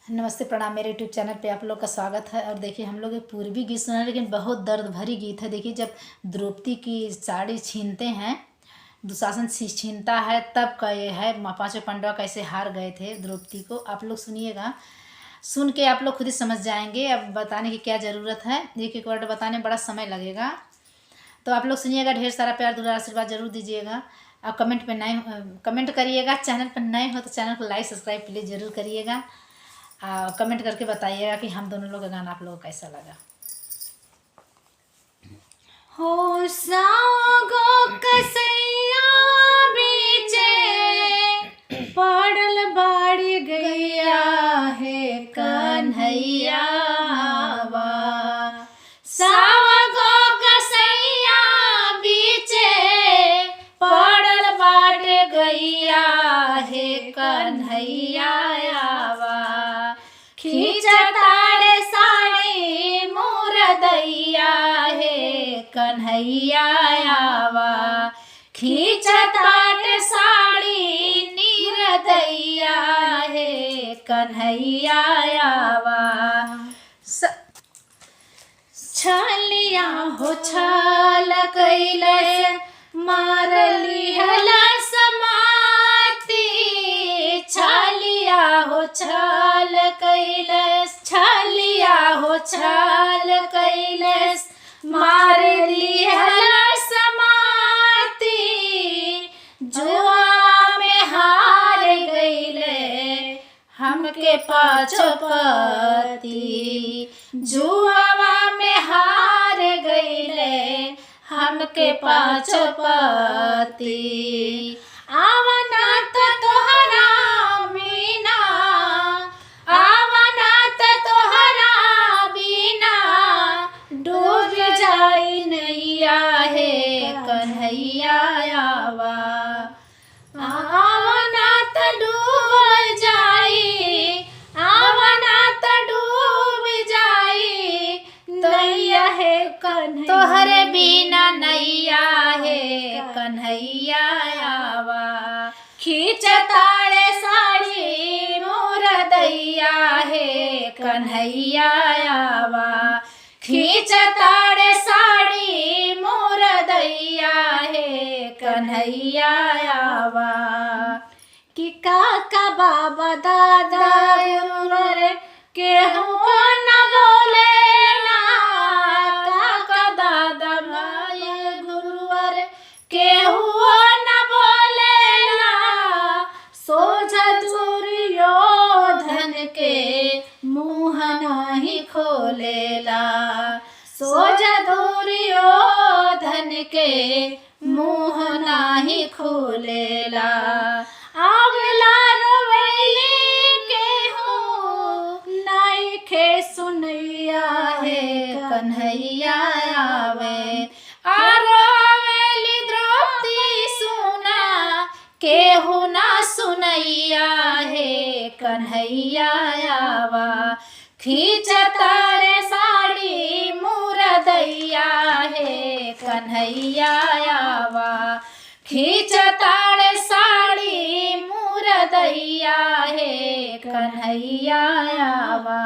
नमस्ते प्रणाम। मेरे यूट्यूब चैनल पे आप लोग का स्वागत है। और देखिए हम लोग एक पूर्वी गीत सुना है, लेकिन बहुत दर्द भरी गीत है। देखिए जब द्रौपदी की साड़ी छीनते हैं, दुशासन छीनता है, तब का ये है पांचों पांडव कैसे हार गए थे द्रौपदी को। आप लोग सुनिएगा, सुन के आप लोग खुद ही समझ जाएंगे। अब बताने की क्या ज़रूरत है, एक एक वर्ड बताने में बड़ा समय लगेगा। तो आप लोग सुनिएगा, ढेर सारा प्यार दुलार आशीर्वाद जरूर दीजिएगा। और कमेंट करिएगा। चैनल पर नए हो तो चैनल को लाइक सब्सक्राइब प्लीज़ ज़रूर करिएगा। कमेंट करके बताइएगा कि हम दोनों लोग का गाना आप लोगों को कैसा लगा। हो सागो कसैया बीचे पड़ल बाड़ी गैया है कन्हैया वा। सागो कसैया बीचे पड़ल बाड़ी गैया है कन्हैया वा। खींचताड़े साड़ी मुरदैया है कन्हैया वा। खींचताड़े साड़ी निरदैया है कन्हैया वा। छलिया हो छल कैले मारली हला समाती। छलिया हो छल कैलस, छलिया हो छल कैलस मार दी हला समाती। जुआ में हार गईले हमके पाछो पति। जुआ में हार गईले हमके पाछो पति। आवना तो तोहरा बिना, आवना तो तोहरा बिना डूब जाई नैया है कन्हैया वा। आवना तो डूब जाई, आवना तो डूब जाई नैया है कन्हैया। तोहरे बिना नैया है कन्हैया वा। खींचताड़े साड़ी मुरदैया है कन्हैया वा। खींचताड़े साड़ी मुरदैया है कन्हैया वा। कि काका बाबा दादा उमर केहू न बोले ना। काका दादा भाई गुरुवर केहू न बोले ना। सोझा दुर्योधन के मुँह नाही खोलेला। सोझा दुर्योधन के मुँह नाही खोलेला। आगला रोवेली केहू नाइखे सुनैया है कन्हैया आवे। आरोवेली द्रौपदी सुना केहू ना सुनैया है कन्हैया वा। खींचताड़े साड़ी मुरदैया है कन्हैया वा। खींचताड़े साड़ी मुरदैया है कन्हैया वा।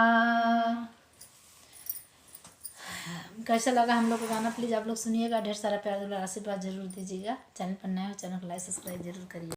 कैसा लगा हम लोग का गाना प्लीज़ आप लोग सुनिएगा। ढेर सारा प्यार दुलार आशीर्वाद जरूर दीजिएगा। चैनल पर नए हो चैनल को लाइक सब्सक्राइब जरूर करिए।